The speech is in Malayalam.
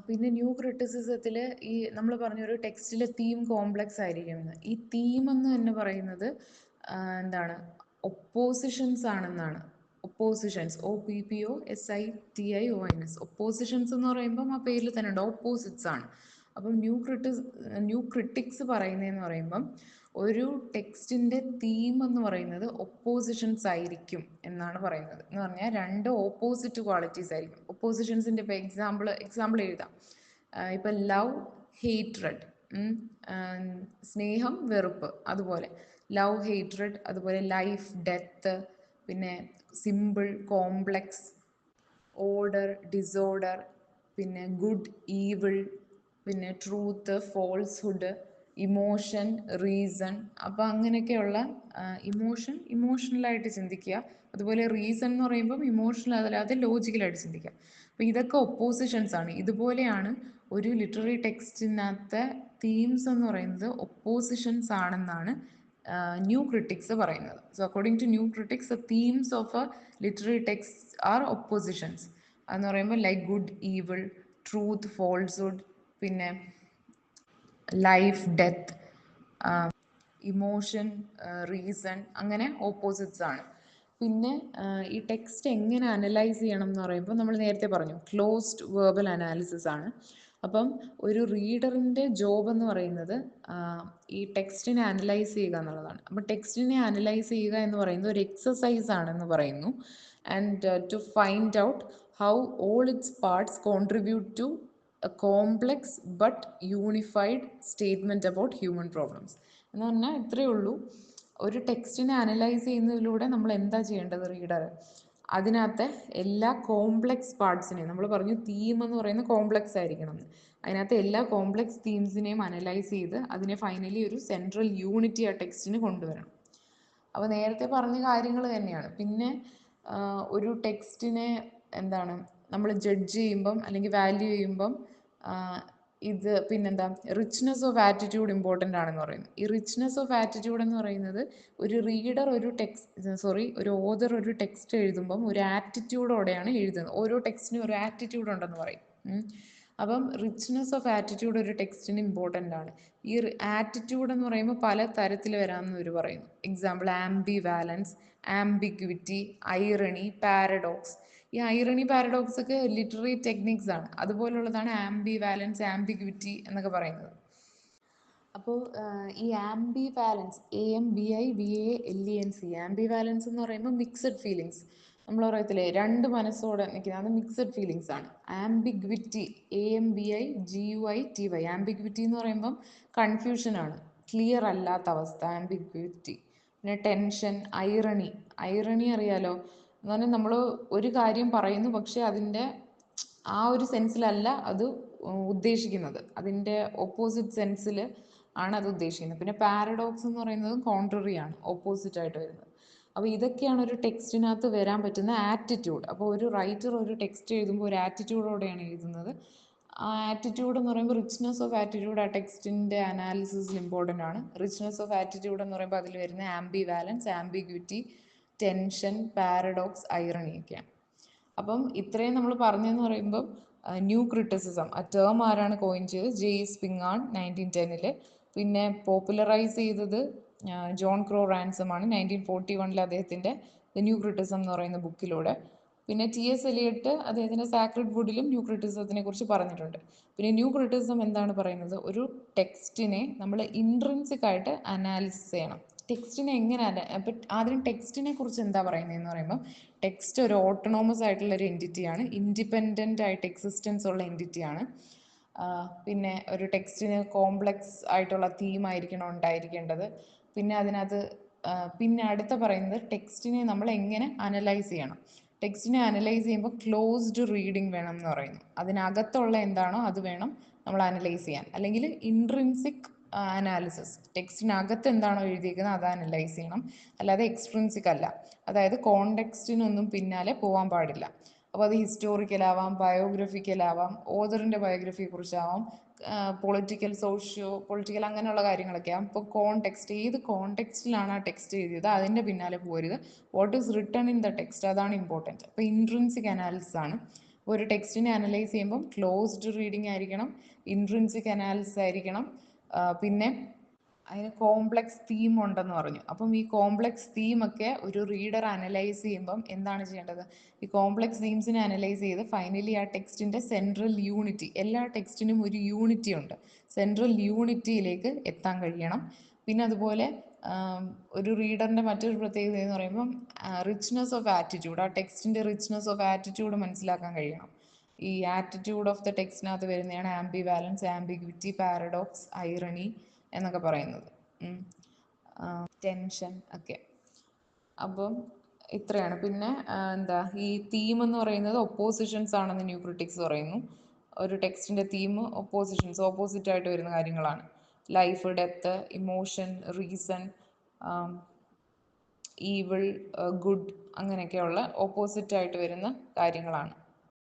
പിന്നെ ന്യൂ ക്രിറ്റിസിസത്തിൽ ഈ നമ്മൾ പറഞ്ഞ ഒരു ടെക്സ്റ്റിലെ തീം കോംപ്ലക്സ് ആയിരിക്കും എന്ന്. ഈ തീം എന്ന് തന്നെ പറയുന്നത് എന്താണ് ഒപ്പോസിഷൻസ് ആണെന്നാണ്. ഒപ്പോസിഷൻസ് OPPOSITIONS ഒപ്പോസിഷൻസ് എന്ന് പറയുമ്പം ആ പേരിൽ തന്നെ ഉണ്ട്, ഓപ്പോസിറ്റ്സ് ആണ്. അപ്പം ന്യൂ ക്രിട്ടിക്സ് പറയുന്നതെന്ന് പറയുമ്പം ഒരു ടെക്സ്റ്റിൻ്റെ തീം എന്ന് പറയുന്നത് ഒപ്പോസിഷൻസ് ആയിരിക്കും എന്നാണ് പറയുന്നത്. എന്ന് പറഞ്ഞാൽ രണ്ട് ഓപ്പോസിറ്റ് ക്വാളിറ്റീസ് ആയിരിക്കും. ഒപ്പോസിഷൻസിൻ്റെ ഇപ്പോൾ എക്സാമ്പിൾ എഴുതാം. ഇപ്പം ലവ്, ഹേറ്റ്രഡ്, സ്നേഹം, വെറുപ്പ്, അതുപോലെ ലവ്, ഹേറ്റ്രഡ്, അതുപോലെ ലൈഫ്, ഡെത്ത്, പിന്നെ സിമ്പിൾ, കോംപ്ലക്സ്, ഓർഡർ, ഡിസോർഡർ, പിന്നെ ഗുഡ്, ഈവിൾ, പിന്നെ ട്രൂത്ത്, ഫോൾസ്ഹുഡ്, ഇമോഷൻ, റീസൺ. അപ്പോൾ അങ്ങനെയൊക്കെയുള്ള ഇമോഷണലായിട്ട് ചിന്തിക്കുക. അതുപോലെ റീസൺ എന്ന് പറയുമ്പം ഇമോഷണൽ അതല്ലാതെ ലോജിക്കലായിട്ട് ചിന്തിക്കുക. അപ്പോൾ ഇതൊക്കെ ഒപ്പോസിഷൻസ് ആണ്. ഇതുപോലെയാണ് ഒരു ലിറ്റററി ടെക്സ്റ്റിനകത്തെ തീംസ് എന്ന് പറയുന്നത് ഒപ്പോസിഷൻസ് ആണെന്നാണ് ന്യൂ ക്രിട്ടിക്സ് പറയുന്നത്. So according to new critics the themes of a literary text are oppositions. അതെന്ന് പറയുമ്പോൾ like good, evil, truth, falsehood, പിന്നെ ലൈഫ്, ഡെത്ത്, ഇമോഷൻ, റീസൺ, അങ്ങനെ ഓപ്പോസിറ്റ്സ് ആണ്. പിന്നെ ഈ ടെക്സ്റ്റ് എങ്ങനെ അനലൈസ് ചെയ്യണം എന്ന് പറയുമ്പോൾ നമ്മൾ നേരത്തെ പറഞ്ഞു ക്ലോസ്ഡ് വേർബൽ അനാലിസിസ് ആണ്. അപ്പം ഒരു റീഡറിൻ്റെ ജോബ് എന്ന് പറയുന്നത് ഈ ടെക്സ്റ്റിനെ അനലൈസ് ചെയ്യുക എന്നുള്ളതാണ്. അപ്പം ടെക്സ്റ്റിനെ അനലൈസ് ചെയ്യുക എന്ന് പറയുന്നത് ഒരു എക്സസൈസ് ആണെന്ന് പറയുന്നു. And to find out how all its parts contribute to a complex but unified statement about human problems. എന്ന് പറഞ്ഞാൽ ഇത്രയേ ഉള്ളൂ. ഒരു ടെക്സ്റ്റിനെ അനലൈസ് ചെയ്യുന്നതിലൂടെ നമ്മൾ എന്താ ചെയ്യേണ്ടത്? റീഡർ അതിനകത്തെ എല്ലാ കോംപ്ലെക്സ് പാർട്സിനെയും, നമ്മൾ പറഞ്ഞു തീം എന്ന് പറയുന്നത് കോംപ്ലെക്സ് ആയിരിക്കണം എന്ന്, അതിനകത്ത് എല്ലാ കോംപ്ലെക്സ് തീംസിനെയും അനലൈസ് ചെയ്ത് അതിനെ ഫൈനലി ഒരു സെൻട്രൽ യൂണിറ്റി ആ ടെക്സ്റ്റിന് കൊണ്ടുവരണം. അപ്പോൾ നേരത്തെ പറഞ്ഞ കാര്യങ്ങൾ തന്നെയാണ്. പിന്നെ ഒരു ടെക്സ്റ്റിനെ എന്താണ് നമ്മൾ ജഡ്ജ് ചെയ്യുമ്പം അല്ലെങ്കിൽ വാല്യൂ ചെയ്യുമ്പം ഇത് പിന്നെന്താ റിച്ച്നെസ് ഓഫ് ആറ്റിറ്റ്യൂഡ് ഇമ്പോർട്ടൻ്റ് ആണെന്ന് പറയുന്നു. ഈ റിച്ച്നെസ് ഓഫ് ആറ്റിറ്റ്യൂഡ് എന്ന് പറയുന്നത് ഒരു റീഡർ ഒരു ഓതർ ഒരു ടെക്സ്റ്റ് എഴുതുമ്പം ഒരു ആറ്റിറ്റ്യൂഡോടെയാണ് എഴുതുന്നത്. ഓരോ ടെക്സ്റ്റിനും ഒരു ആറ്റിറ്റ്യൂഡ് ഉണ്ടെന്ന് പറയും. അപ്പം റിച്ച്നെസ് ഓഫ് ആറ്റിറ്റ്യൂഡ് ഒരു ടെക്സ്റ്റിന് ഇമ്പോർട്ടൻ്റ് ആണ്. ഈ ആറ്റിറ്റ്യൂഡ് എന്ന് പറയുമ്പോൾ പല തരത്തിൽ വരാമെന്ന് ഇവർ പറയുന്നു. Example ambivalence, ambiguity, irony, paradox. ഈ ഐറണി, പാരഡോക്സ് ഒക്കെ ലിറ്റററി ടെക്നിക്സ് ആണ്. അതുപോലുള്ളതാണ് ആംബി വാലൻസ്, ആംബിഗ്വിറ്റി എന്നൊക്കെ പറയുന്നത്. അപ്പോൾ ഈ ആംബി വാലൻസ്, AMBIVALENC, ആംബി വാലൻസ് എന്ന് പറയുമ്പോൾ മിക്സഡ് ഫീലിങ്സ്. നമ്മൾ പറയത്തില്ലേ രണ്ട് മനസ്സോടെ നിൽക്കുന്നത്, അത് മിക്സഡ് ഫീലിങ്സ് ആണ്. ആംബിഗ്വിറ്റി, AMBIGUITY, ആംബിഗ്വിറ്റി എന്ന് പറയുമ്പം കൺഫ്യൂഷനാണ്, ക്ലിയർ അല്ലാത്ത അവസ്ഥ, ആംബിഗ്വിറ്റി. പിന്നെ ടെൻഷൻ, ഐറണി അറിയാലോ, എന്ന് പറഞ്ഞാൽ നമ്മൾ ഒരു കാര്യം പറയുന്നു പക്ഷെ അതിൻ്റെ ആ ഒരു സെൻസിലല്ല അത് ഉദ്ദേശിക്കുന്നത്, അതിൻ്റെ ഓപ്പോസിറ്റ് സെൻസിൽ ആണ് അത് ഉദ്ദേശിക്കുന്നത്. പിന്നെ പാരഡോക്സ് എന്ന് പറയുന്നത് കോൺട്രറി ആണ്, ഓപ്പോസിറ്റ് ആയിട്ട് വരുന്നത്. അപ്പോൾ ഇതൊക്കെയാണ് ഒരു ടെക്സ്റ്റിനകത്ത് വരാൻ പറ്റുന്ന ആറ്റിറ്റ്യൂഡ്. അപ്പോൾ ഒരു റൈറ്റർ ഒരു ടെക്സ്റ്റ് എഴുതുമ്പോൾ ഒരു ആറ്റിറ്റ്യൂഡോടെയാണ് എഴുതുന്നത്. ആ ആറ്റിറ്റ്യൂഡ് എന്ന് പറയുമ്പോൾ റിച്ച്നെസ് ഓഫ് ആറ്റിറ്റ്യൂഡ് ആ ടെക്സ്റ്റിൻ്റെ അനാലിസിസിൽ ഇമ്പോർട്ടൻ്റ് ആണ്. റിച്ച്നെസ് ഓഫ് ആറ്റിറ്റ്യൂഡ് എന്ന് പറയുമ്പോൾ അതിൽ വരുന്ന ആംബി വാലൻസ്, ആംബിഗ്വിറ്റി, ടെൻഷൻ, പാരഡോക്സ്, ഐറണി ഒക്കെയാണ്. അപ്പം ഇത്രയും നമ്മൾ പറഞ്ഞെന്ന് പറയുമ്പോൾ ന്യൂ ക്രിറ്റിസിസം ആ ടേം ആരാണ് കോയിൻ ചെയ്തത്? J.S. പിങ്ങാൺ 1910. പിന്നെ പോപ്പുലറൈസ് ചെയ്തത് ജോൺ ക്രോ റാൻസം ആണ് 1941 അദ്ദേഹത്തിൻ്റെ ദ ന്യൂ ക്രിറ്റിസം എന്ന് പറയുന്ന ബുക്കിലൂടെ. പിന്നെ T.S. എലിയട്ട് അദ്ദേഹത്തിൻ്റെ സാക്രഡ് വുഡിലും ന്യൂ ക്രിറ്റിസത്തിനെ കുറിച്ച് പറഞ്ഞിട്ടുണ്ട്. പിന്നെ ന്യൂ ക്രിറ്റിസം എന്താണ് പറയുന്നത്? ഒരു ടെക്സ്റ്റിനെ നമ്മൾ ഇൻട്രിൻസിക് ആയിട്ട് അനാലിസിസ് ചെയ്യണം. ടെക്സ്റ്റിനെ എങ്ങനെ അപ്പം ആദ്യം ടെക്സ്റ്റിനെ കുറിച്ച് എന്താ പറയുന്നതെന്ന് പറയുമ്പോൾ ടെക്സ്റ്റ് ഒരു ഓട്ടോണോമസ് ആയിട്ടുള്ള ഒരു എൻറ്റിറ്റിയാണ്, ഇൻഡിപെൻഡൻ്റ് ആയിട്ട് എക്സിസ്റ്റൻസ് ഉള്ള എൻറ്റിറ്റിയാണ്. പിന്നെ ഒരു ടെക്സ്റ്റിന് കോംപ്ലക്സ് ആയിട്ടുള്ള തീമായിരിക്കണം ഉണ്ടായിരിക്കേണ്ടത്. പിന്നെ അതിനകത്ത് പിന്നെ അടുത്ത പറയുന്നത് ടെക്സ്റ്റിനെ നമ്മൾ എങ്ങനെ അനലൈസ് ചെയ്യണം. ടെക്സ്റ്റിനെ അനലൈസ് ചെയ്യുമ്പോൾ ക്ലോസ്ഡ് റീഡിങ് വേണം എന്ന് പറയുന്നു. അതിനകത്തുള്ള എന്താണോ അത് വേണം നമ്മൾ അനലൈസ് ചെയ്യാൻ. അല്ലെങ്കിൽ ഇൻട്രിൻസിക് അനാലിസിസ്, ടെക്സ്റ്റിനകത്ത് എന്താണോ എഴുതിയിരിക്കുന്നത് അത് അനലൈസ് ചെയ്യണം, അല്ലാതെ എക്സ്ട്രിൻസിക് അല്ല. അതായത് കോണ്ടെക്സ്റ്റിനൊന്നും പിന്നാലെ പോകാൻ പാടില്ല. അപ്പോൾ അത് ഹിസ്റ്റോറിക്കൽ ആവാം, ബയോഗ്രഫിക്കൽ ആവാം, ഓതറിൻ്റെ ബയോഗ്രഫിയെ കുറിച്ചാവാം, പൊളിറ്റിക്കൽ, പൊളിറ്റിക്കൽ അങ്ങനെയുള്ള കാര്യങ്ങളൊക്കെ ആവും. ഇപ്പോൾ കോണ്ടെക്സ്റ്റ്, ഏത് കോണ്ടെക്സ്റ്റിലാണ് ആ ടെക്സ്റ്റ് എഴുതിയത് അതിൻ്റെ പിന്നാലെ പോരുത്. What is written in the text, അതാണ് ഇമ്പോർട്ടൻറ്റ്. അപ്പോൾ ഇൻട്രിൻസിക് അനാലിസിസ് ആണ്. ഒരു ടെക്സ്റ്റിനെ അനലൈസ് ചെയ്യുമ്പം ക്ലോസ്ഡ് റീഡിംഗ് ആയിരിക്കണം, ഇൻട്രിൻസിക് അനാലിസിസ് ആയിരിക്കണം, പിന്നെ അതിന് കോംപ്ലക്സ് തീം ഉണ്ടെന്ന് പറഞ്ഞു. അപ്പം ഈ കോംപ്ലക്സ് തീം ഒക്കെ ഒരു റീഡർ അനലൈസ് ചെയ്യുമ്പം എന്താണ് ചെയ്യേണ്ടത്? ഈ കോംപ്ലക്സ് തീംസിനെ അനലൈസ് ചെയ്ത് ഫൈനലി ആ ടെക്സ്റ്റിന്റെ സെൻട്രൽ യൂണിറ്റി, എല്ലാ ടെക്സ്റ്റിനും ഒരു യൂണിറ്റി ഉണ്ട്, സെൻട്രൽ യൂണിറ്റിയിലേക്ക് എത്താൻ കഴിയണം. പിന്നെ അതുപോലെ ഒരു റീഡറിന്റെ മറ്റൊരു പ്രത്യേകത എന്ന് പറയുമ്പം റിച്ച്നെസ് ഓഫ് ആറ്റിറ്റ്യൂഡ്, ആ ടെക്സ്റ്റിന്റെ റിച്ച്നെസ് ഓഫ് ആറ്റിറ്റ്യൂഡ് മനസ്സിലാക്കാൻ കഴിയണം. ഈ ആറ്റിറ്റ്യൂഡ് ഓഫ് ദ ടെക്സ്റ്റിനകത്ത് വരുന്നതാണ് ആംബിവാലൻസ്, ആംബിഗ്വിറ്റി, പാരഡോക്സ്, ഐറണി എന്നൊക്കെ പറയുന്നത്, ടെൻഷൻ ഒക്കെ. അപ്പം ഇത്രയാണ്. പിന്നെ എന്താ ഈ തീം എന്ന് പറയുന്നത് ഒപ്പോസിഷൻസ് ആണെന്ന് ന്യൂ ക്രിട്ടിക്സ് പറയുന്നു. ഒരു ടെക്സ്റ്റിന്റെ തീം ഒപ്പോസിഷൻസ്, ഓപ്പോസിറ്റ് ആയിട്ട് വരുന്ന കാര്യങ്ങളാണ്. Life, death, emotion, reason, evil, good, അങ്ങനെയൊക്കെയുള്ള ഓപ്പോസിറ്റ് ആയിട്ട് വരുന്ന കാര്യങ്ങളാണ്.